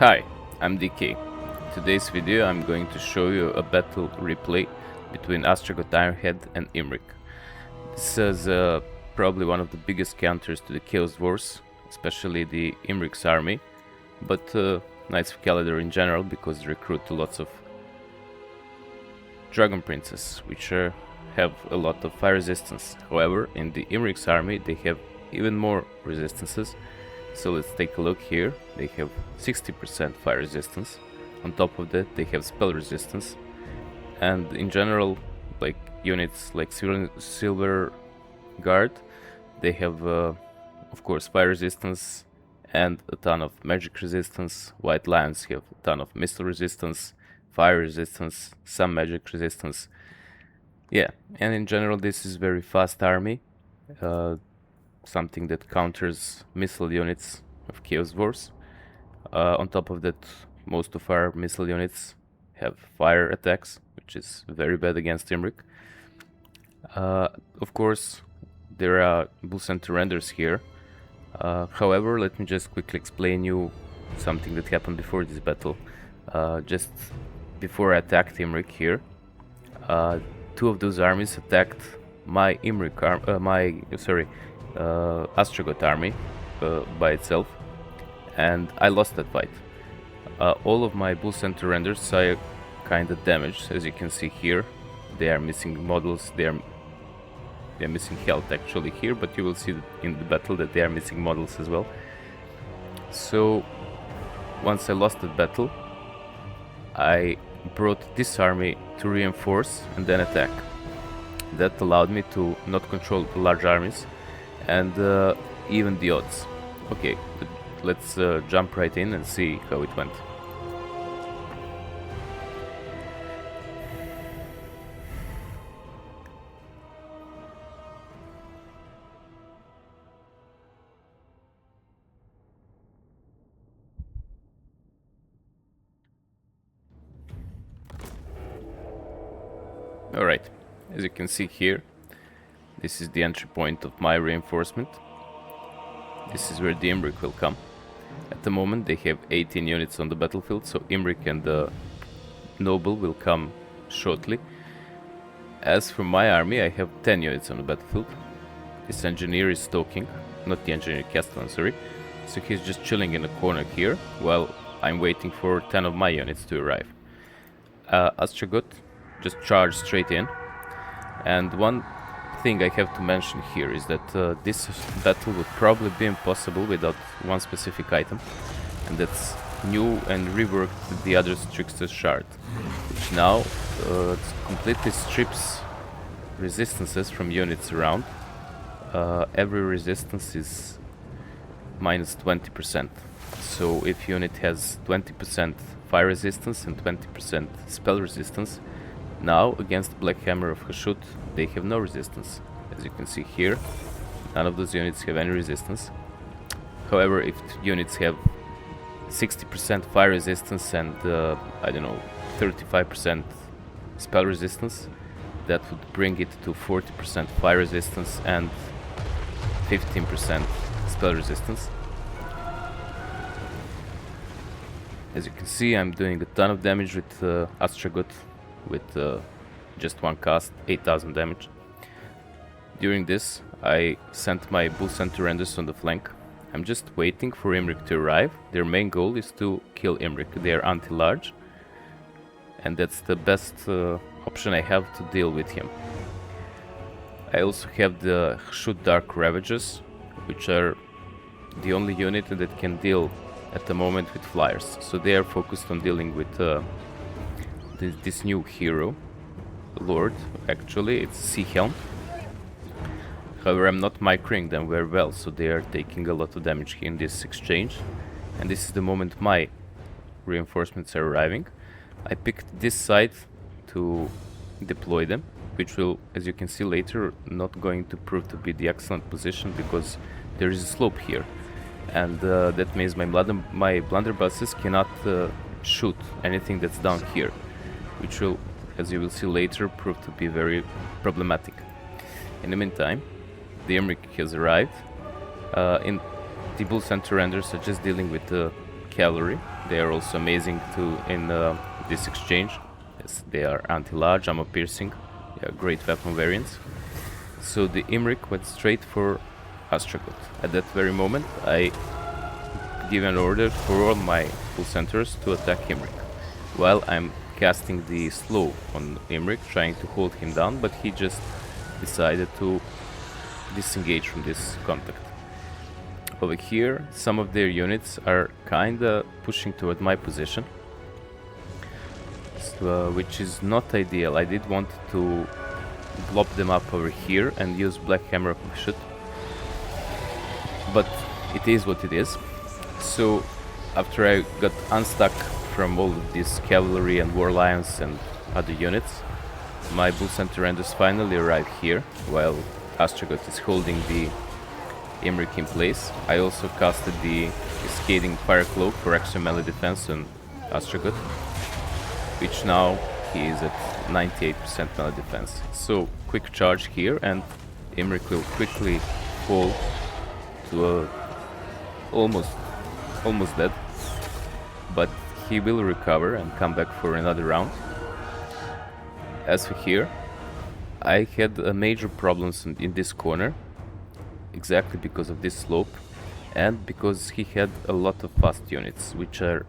Hi, I'm DK. Today's video I'm going to show you a battle replay between Astragoth Ironhead and Imrik. This is probably one of the biggest counters to the Chaos Dwarfs, especially the Imrik's army, but Knights of Kalador in general, because they recruit lots of Dragon Princes, which have a lot of fire resistance. However, in the Imrik's army they have even more resistances. So let's take a look here. They have 60% fire resistance. On top of that they have spell resistance. And in general, like units like Silver Guard, they have of course fire resistance and a ton of magic resistance. White Lions have a ton of missile resistance, fire resistance, some magic resistance. Yeah, and in general this is very fast army. Something that counters missile units of Chaos Dwarfs. On top of that, most of our missile units have fire attacks, which is very bad against Imrik. Of course, there are bull center renders here. However, let me just quickly explain you something that happened before this battle. Just before I attacked Imrik here, two of those armies attacked my Astragoth army by itself, and I lost that fight. All of my bull center renders are kinda damaged, as you can see here. They are missing models, they're missing health actually here, but you will see in the battle that they are missing models as well. So once I lost that battle, I brought this army to reinforce and then attack. That allowed me to not control the large armies and even the odds. Okay, let's jump right in and see how it went. Alright, as you can see here, this is the entry point of my reinforcement. This is where the Imrik will come. At the moment they have 18 units on the battlefield, so Imrik and the Noble will come shortly. As for my army, I have 10 units on the battlefield. This engineer is stalking, not the engineer, Castellan, sorry. So he's just chilling in a corner here, while I'm waiting for 10 of my units to arrive. Astragoth just charged straight in, and one thing I have to mention here is that this battle would probably be impossible without one specific item, and that's new and reworked the other Trickster's Shard, which now completely strips resistances from units around. Every resistance is minus 20%. So if unit has 20% fire resistance and 20% spell resistance, now against Black Hammer of Hashut they have no resistance. As you can see here, none of those units have any resistance. However, if units have 60% fire resistance and I don't know, 35% spell resistance, that would bring it to 40% fire resistance and 15% spell resistance. As you can see, I'm doing a ton of damage with Astragoth with just one cast, 8000 damage. During this, I sent my bull center renders on the flank. I'm just waiting for Imrik to arrive. Their main goal is to kill Imrik. They are anti-large, and that's the best option I have to deal with him. I also have the Hashut Dark Ravagers, which are the only unit that can deal at the moment with flyers. So they are focused on dealing with this new hero, Lord, actually, it's Sea Helm. However, I'm not microing them very well, so they are taking a lot of damage in this exchange. And this is the moment my reinforcements are arriving. I picked this side to deploy them, which will, as you can see later, not going to prove to be the excellent position because there is a slope here. And that means my blunderbusses cannot shoot anything that's down here, which will, as you will see later, prove to be very problematic. In the meantime, the Imrik has arrived. In the bull center renders are just dealing with cavalry. They are also amazing in this exchange, as they are anti-large, ammo piercing. They are great weapon variants. So the Imrik went straight for Astragoth. At that very moment, I give an order for all my full centers to attack Imrik, while I'm casting the slow on Imrik, trying to hold him down, but he just decided to disengage from this contact. Over here, some of their units are kinda pushing toward my position, which is not ideal. I did want to blob them up over here and use Black Hammer of Shoot, but it is what it is. So after I got unstuck from all of this cavalry and war lions and other units, my Bull Center Renders finally arrive here, while Astragoth is holding the Imrik in place. I also casted the Cascading Fire Cloak for extra melee defense on Astragoth, which now he is at 98% melee defense. So quick charge here, and Imrik will quickly fall to a almost dead, but he will recover and come back for another round. As for here, I had major problems in this corner, exactly because of this slope, and because he had a lot of fast units, which are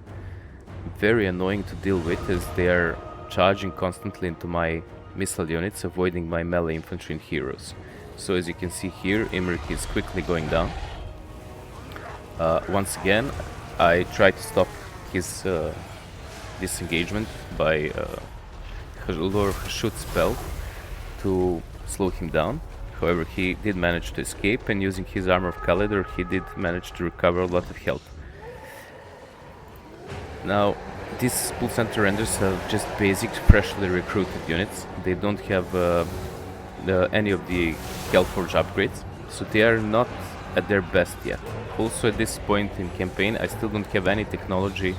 very annoying to deal with, as they are charging constantly into my missile units, avoiding my melee infantry and heroes. So as you can see here, Imrik is quickly going down. Once again, I try to stop his disengagement by Lord Shoot spell to slow him down. However, he did manage to escape, and using his Armor of Kalidor, he did manage to recover a lot of health. Now, these Bull Center Renders are just basic, freshly recruited units. They don't have any of the Hellforge upgrades, so they are not at their best yet. Also, at this point in campaign, I still don't have any technology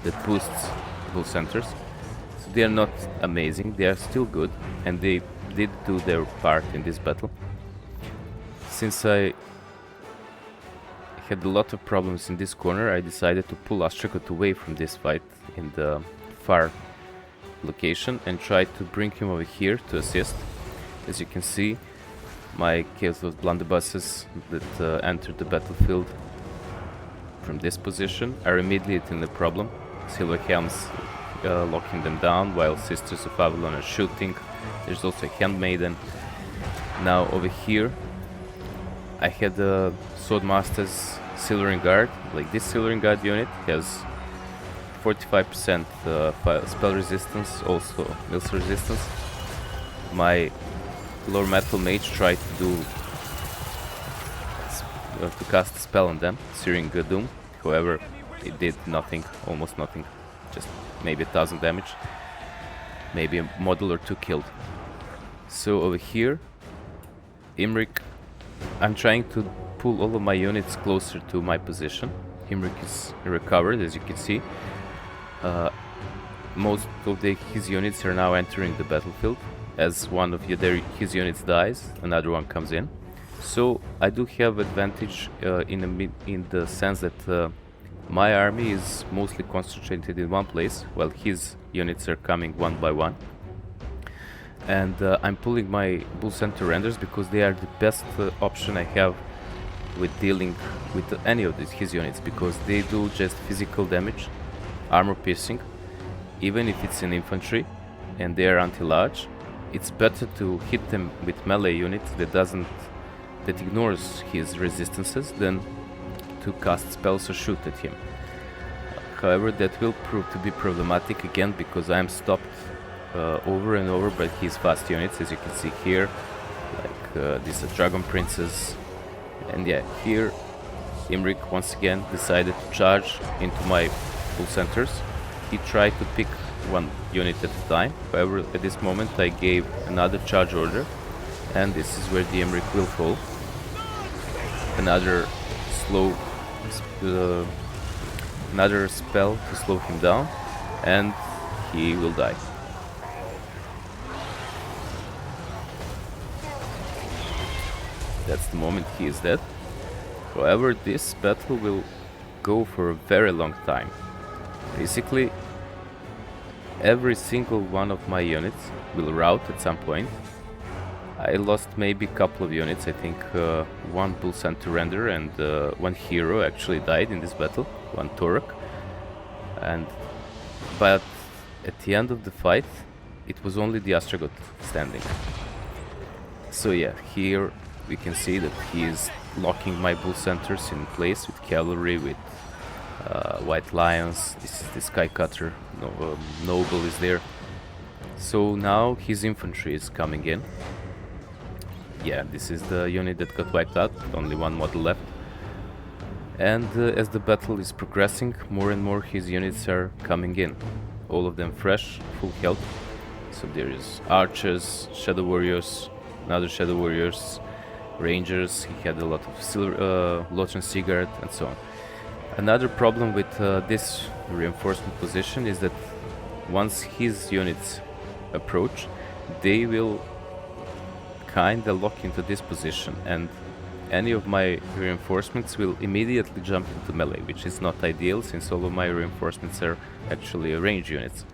that boosts Bull Centers, so they are not amazing. They are still good, and they did do their part in this battle. Since I had a lot of problems in this corner, I decided to pull Astragoth away from this fight in the far location and try to bring him over here to assist. As you can see, my Chaos Lord blunderbusses that entered the battlefield from this position are immediately in the problem. Silver Helms locking them down, while Sisters of Avalon are shooting. There's also a Handmaiden. Now over here, I had the Swordmaster's Silvering Guard. Like, this Silvering Guard unit has 45% spell resistance, also missile resistance. My Lore Metal Mage tried to cast a spell on them, Searing Doom. However, it did nothing, almost nothing, just maybe 1000 damage, maybe a model or two killed. So over here, Imrik, I'm trying to pull all of my units closer to my position. Imrik is recovered, as you can see. Most of his units are now entering the battlefield. As one of his units dies, another one comes in. So I do have advantage in the sense that my army is mostly concentrated in one place, while his units are coming one by one. And I'm pulling my Bull Center Renders because they are the best option I have with dealing with any of his units, because they do just physical damage, armor piercing, even if it's in infantry and they are anti-large. It's better to hit them with melee units that ignores his resistances than to cast spells or shoot at him. However, that will prove to be problematic again, because I am stopped over and over by his fast units, as you can see here, like these Dragon Princes. And yeah, here Imrik once again decided to charge into my full centers. He tried to pick one unit at a time. However, at this moment I gave another charge order, and this is where the Imrik will fall. Another spell to slow him down, and he will die. That's the moment he is dead. However, this battle will go for a very long time. Basically, every single one of my units will rout at some point. I lost maybe a couple of units. I think one bull center render and one hero actually died in this battle, one Torok. But at the end of the fight, it was only the Astragoth standing. So yeah, here we can see that he is locking my bull centers in place with cavalry, with white lions. This is the sky cutter. Noble is there. So now his infantry is coming in. Yeah, this is the unit that got wiped out, only one model left. And as the battle is progressing, more and more his units are coming in. All of them fresh, full health. So there is archers, shadow warriors, another shadow warriors, rangers. He had a lot of silver, Lotran Sigurd, and so on. Another problem with this reinforcement position is that once his units approach, they will kinda lock into this position, and any of my reinforcements will immediately jump into melee, which is not ideal since all of my reinforcements are actually range units.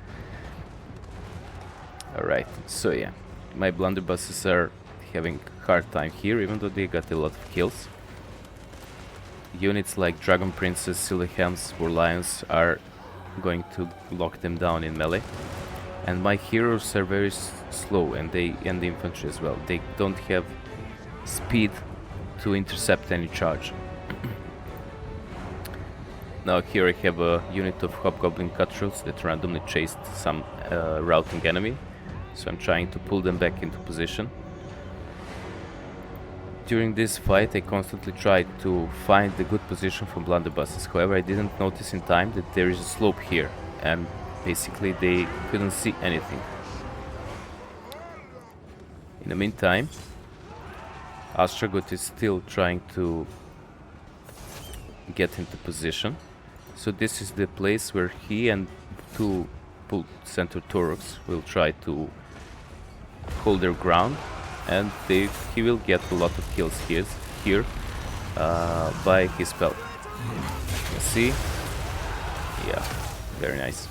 Alright, so yeah, my blunderbusses are having a hard time here, even though they got a lot of kills. Units like Dragon Princes, Silver Helms, War Lions are going to lock them down in melee. And my heroes are very slow, and the infantry as well. They don't have speed to intercept any charge. Now here I have a unit of Hobgoblin Cutthroats that randomly chased some routing enemy, so I'm trying to pull them back into position. During this fight I constantly tried to find the good position for blunderbusses, however I didn't notice in time that there is a slope here, and basically they couldn't see anything. In the meantime, Astragoth is still trying to get into position. So this is the place where he and two bull center Toroks will try to hold their ground, and he will get a lot of kills here by his spell. You see? Yeah, very nice.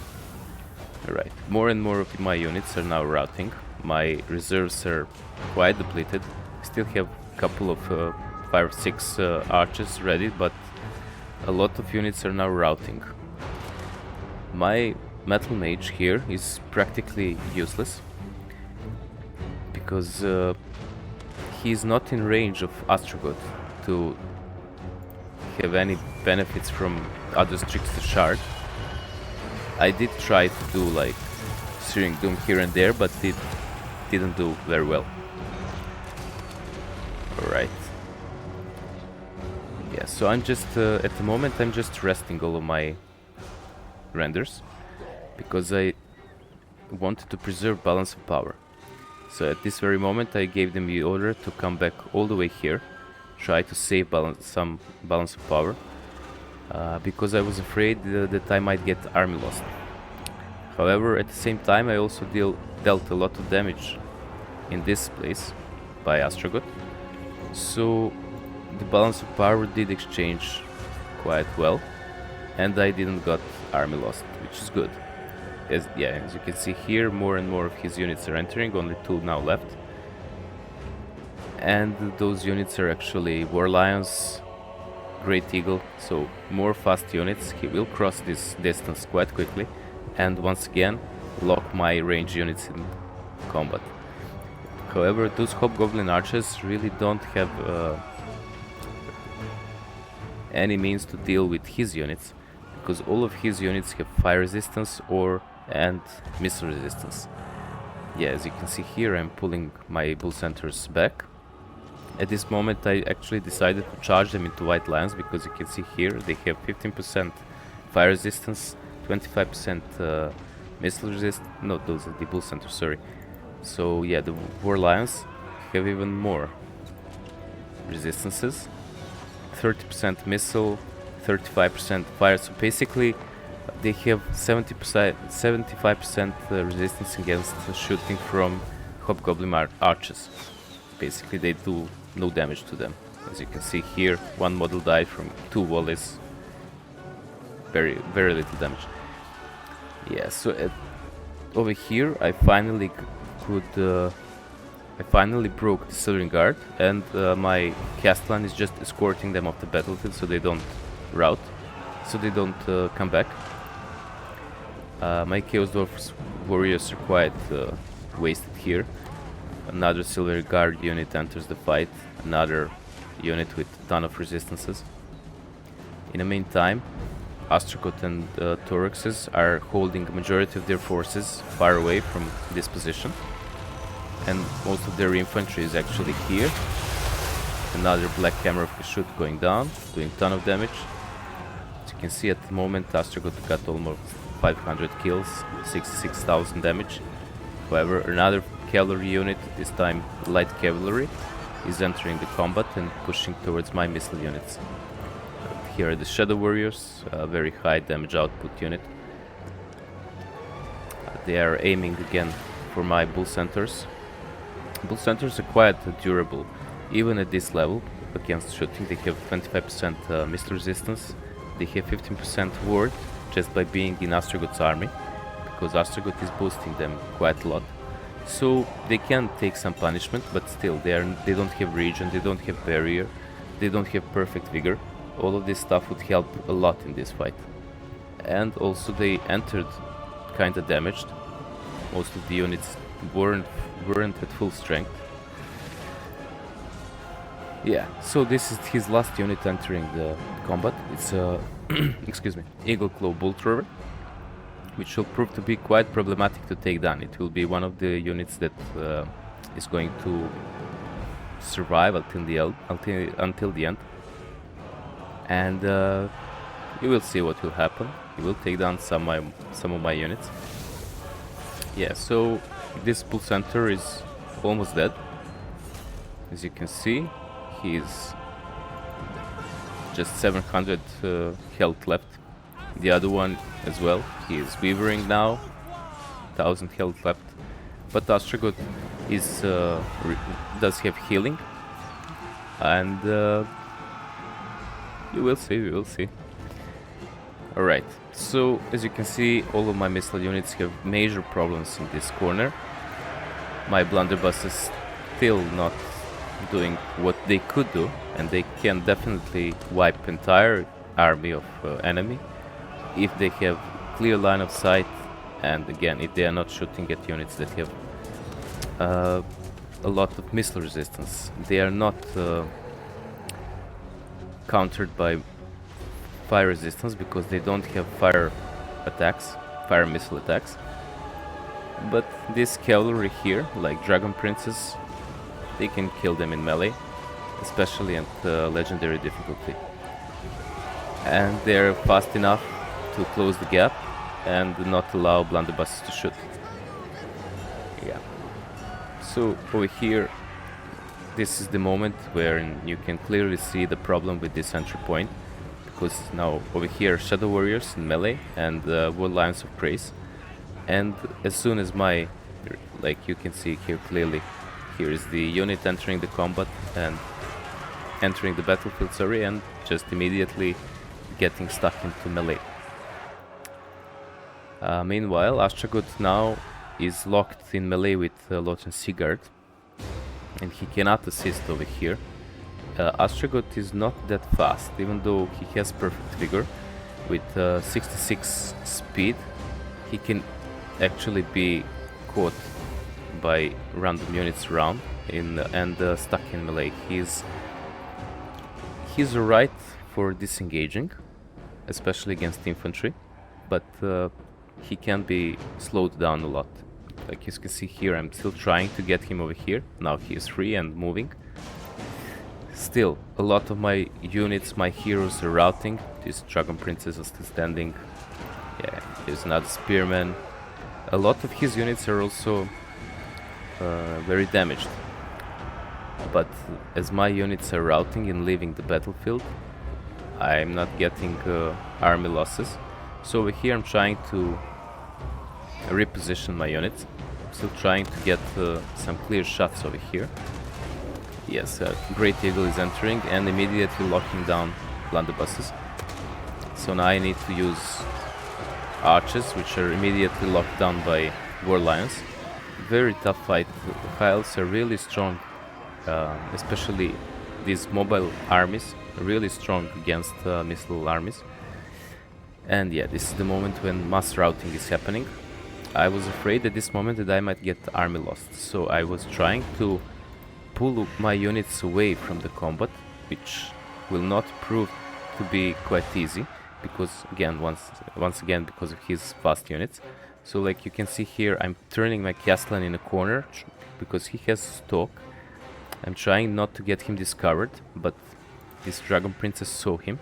Alright, more and more of my units are now routing. My reserves are quite depleted. Still have a couple of 5 or 6 archers ready, but a lot of units are now routing. My metal mage here is practically useless because he is not in range of Astragoth to have any benefits from other Trickster Shard. I did try to do like Searing Doom here and there, but it didn't do very well. Alright. Yeah, so I'm just, at the moment I'm just resting all of my renders, because I wanted to preserve balance of power. So at this very moment I gave them the order to come back all the way here, try to save some balance of power. Because I was afraid that I might get army lost. However, at the same time I also dealt a lot of damage in this place by Astragoth. So the balance of power did exchange quite well, and I didn't got army lost, which is good. As you can see here, more and more of his units are entering, only 2 now left. And those units are actually War Lions, Great Eagle, so more fast units. He will cross this distance quite quickly and once again lock my range units in combat. However, those Hobgoblin archers really don't have any means to deal with his units, because all of his units have fire resistance and missile resistance. Yeah, as you can see here, I'm pulling my bull centers back. At this moment I actually decided to charge them into white lions, because you can see here they have 15% fire resistance, 25% missile resistance. No, those are the bull centers, sorry. So yeah, the war lions have even more resistances. 30% missile, 35% fire. So basically they have 75% resistance against shooting from Hobgoblin archers. Basically they do no damage to them. As you can see here, one model died from 2 volleys. very little damage. Yeah, so over here I finally I finally broke the Silvering Guard, and my Castellan is just escorting them off the battlefield so they don't rout, so they don't come back. My Chaos Dwarfs warriors are quite wasted here. Another Silver Guard unit enters the fight, another unit with a ton of resistances. In the meantime, Astragoth and Thoraxes are holding a majority of their forces far away from this position, and most of their infantry is actually here. Another Black Hammer of the Shoot going down, doing a ton of damage. As you can see, at the moment Astragoth got almost 500 kills, 66,000 damage. However, another cavalry unit, this time light cavalry, is entering the combat and pushing towards my missile units. Here are the Shadow Warriors, a very high damage output unit. They are aiming again for my Bull Centaurs. Bull Centaurs are quite durable, even at this level, against shooting. They have 25% missile resistance, they have 15% ward just by being in Astragoth's army, because Astragoth is boosting them quite a lot. So they can take some punishment, but still they don't have regen, they don't have barrier, they don't have perfect vigor. All of this stuff would help a lot in this fight. And also they entered kinda damaged. Most of the units weren't at full strength. Yeah, so this is his last unit entering the combat. It's a excuse me, Eagle Claw Bull Trover, which will prove to be quite problematic to take down. It will be one of the units that is going to survive until the end. And you will see what will happen. He will take down some of my units. Yeah, so this Bull Centaur is almost dead. As you can see, he's just 700 health left. The other one as well, he is wavering now, 1000 health left. But Astragoth is does have healing, and we will see. Alright, so as you can see, all of my missile units have major problems in this corner. My blunderbuss is still not doing what they could do, and they can definitely wipe entire army of enemy if they have clear line of sight, and again, if they are not shooting at units that have a lot of missile resistance. They are not countered by fire resistance because they don't have fire missile attacks. But this cavalry here, like Dragon Princes, they can kill them in melee, especially at legendary difficulty. And they're fast enough to close the gap and not allow blunderbusses to shoot. Yeah. So over here, this is the moment where you can clearly see the problem with this entry point, because now over here Shadow Warriors in melee and War Lions of Praise, and as soon as my, like you can see here clearly, here is the unit entering the combat and entering the battlefield, sorry, and just immediately getting stuck into melee. Meanwhile, Astragoth now is locked in melee with Lothran Seaguard, and he cannot assist over here. Astragoth is not that fast, even though he has perfect vigor. With 66 speed, he can actually be caught by random units around and stuck in melee. He's alright for disengaging, especially against infantry, but he can be slowed down a lot. Like you can see here, I'm still trying to get him over here. Now he is free and moving. Still, a lot of my units, my heroes are routing. These Dragon Princes are still standing. Yeah, here's another Spearman. A lot of his units are also very damaged. But as my units are routing and leaving the battlefield, I'm not getting army losses. So over here I'm trying to reposition my units. Still trying to get some clear shots over here. Yes, Great Eagle is entering and immediately locking down blunderbusses. So now I need to use archers, which are immediately locked down by war lions. Very tough fight. High Elves are really strong, especially these mobile armies, really strong against missile armies. And yeah, this is the moment when mass routing is happening. I was afraid at this moment that I might get army lost, so I was trying to pull my units away from the combat, which will not prove to be quite easy, because again, once again, because of his fast units. So like you can see here, I'm turning my Castellan in a corner because he has stock. I'm trying not to get him discovered, but this Dragon Princess saw him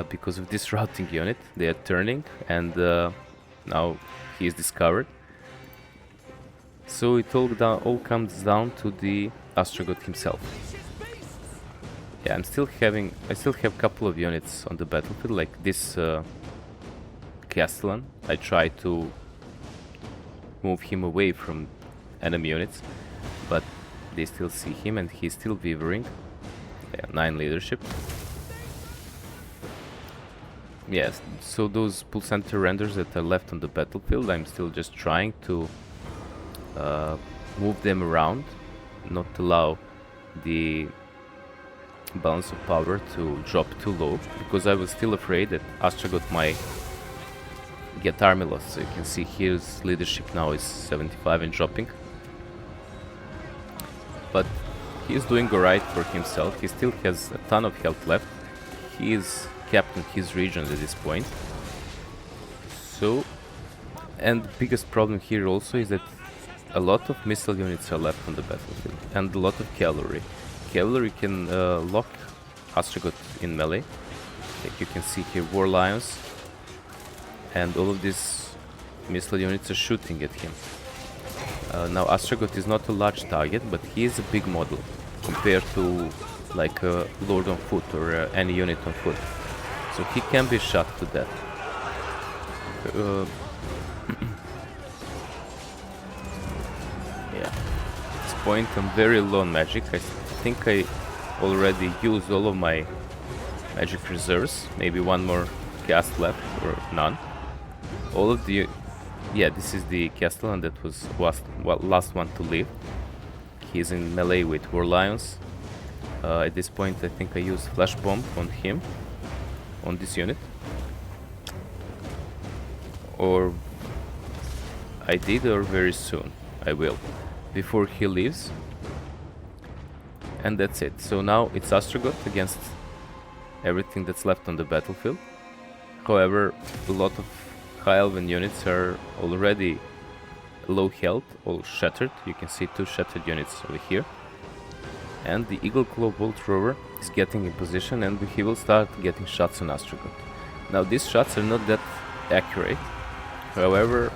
because of this routing unit. They are turning, and now he is discovered. So it all comes down to the Astragoth himself. Yeah, I still have a couple of units on the battlefield, like this Castellan. I try to move him away from enemy units, but they still see him and he's still weavering. Yeah, 9 leadership. Yes, so those pull center renders that are left on the battlefield, I'm still just trying to move them around, not allow the balance of power to drop too low, because I was still afraid that Astragoth might get army loss. So you can see his leadership now is 75 and dropping, but he's doing alright for himself. He still has a ton of health left. He is captain his regions at this point. So, and the biggest problem here also is that a lot of missile units are left on the battlefield and a lot of cavalry. Cavalry can lock Astragoth in melee. Like you can see here, war lions, and all of these missile units are shooting at him. Now Astragoth is not a large target, but he is a big model compared to like a lord on foot or any unit on foot. So he can be shot to death. Yeah, at this point I'm very low on magic. I think I already used all of my magic reserves. Maybe one more cast left or none. All of the... yeah, this is the Castellan that was last one to leave. He's in melee with war lions. At this point I think I used flash bomb on him, on this unit. Or I did, or very soon I will, before he leaves. And that's it. So now it's Astragoth against everything that's left on the battlefield. However, a lot of High Elven units are already low health, all shattered. You can see 2 shattered units over here. And the Eagle Claw Bolt Thrower is getting in position, and he will start getting shots on Astragoth. Now these shots are not that accurate. However,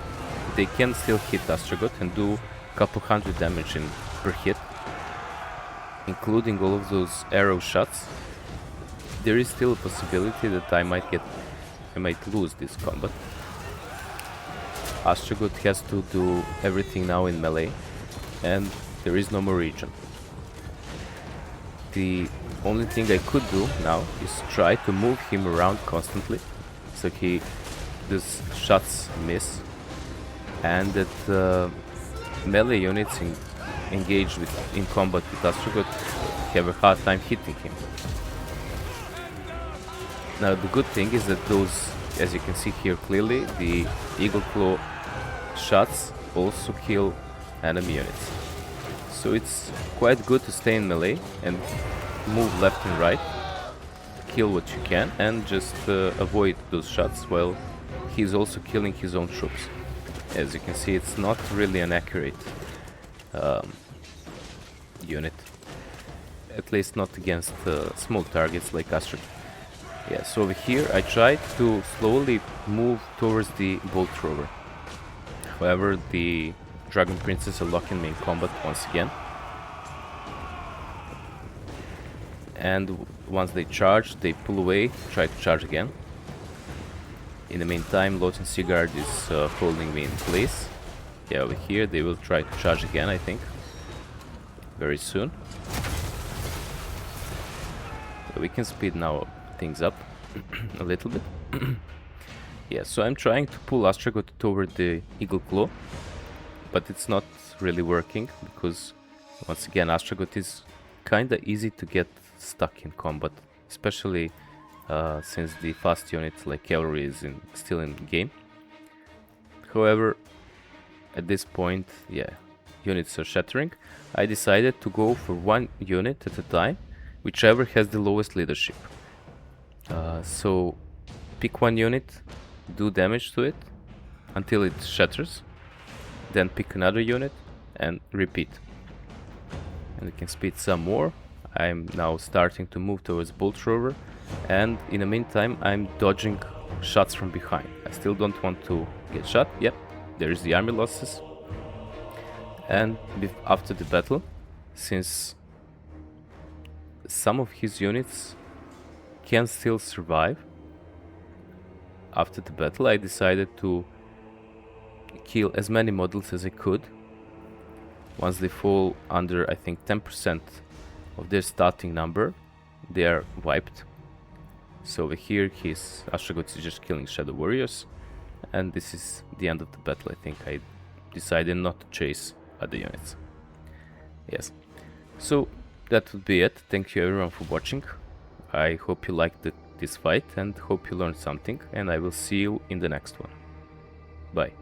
they can still hit Astragoth and do a couple hundred damage per hit, including all of those arrow shots. There is still a possibility that I might lose this combat. Astragoth has to do everything now in melee, and there is no more region. The only thing I could do now is try to move him around constantly, so these shots miss, and that melee units engaged in combat with Astragoth have a hard time hitting him. Now the good thing is that those, as you can see here clearly, the Eagle Claw shots also kill enemy units. So it's quite good to stay in melee and move left and right, kill what you can, and just avoid those shots while he's also killing his own troops. As you can see, it's not really an accurate unit, at least not against small targets like Astragoth. Yeah, so over here I tried to slowly move towards the Bolt Thrower. However, the Dragon Princess are locking me in combat once again. And once they charge, they pull away, try to charge again. In the meantime, Loten Seaguard is holding me in place. Yeah, over here they will try to charge again, I think, very soon. So we can speed now things up. a little bit. Yeah, so I'm trying to pull Astragoth toward the Eagle Claw, but it's not really working because, once again, Astragoth is kinda easy to get stuck in combat, especially since the fast units like cavalry is still in game. However, at this point, yeah, units are shattering. I decided to go for one unit at a time, whichever has the lowest leadership. So pick one unit, do damage to it until it shatters, then pick another unit and repeat. And we can speed some more. I'm now starting to move towards Bolt Thrower, and in the meantime I'm dodging shots from behind. I still don't want to get shot. Yep, there is the army losses. And after the battle, since some of his units can still survive after the battle, I decided to kill as many models as I could. Once they fall under, I think, 10% of their starting number, they are wiped. So over here, his Astragoth is just killing Shadow Warriors, and this is the end of the battle. I think I decided not to chase other units. Yes, so that would be it. Thank you everyone for watching. I hope you liked this fight and hope you learned something, and I will see you in the next one. Bye.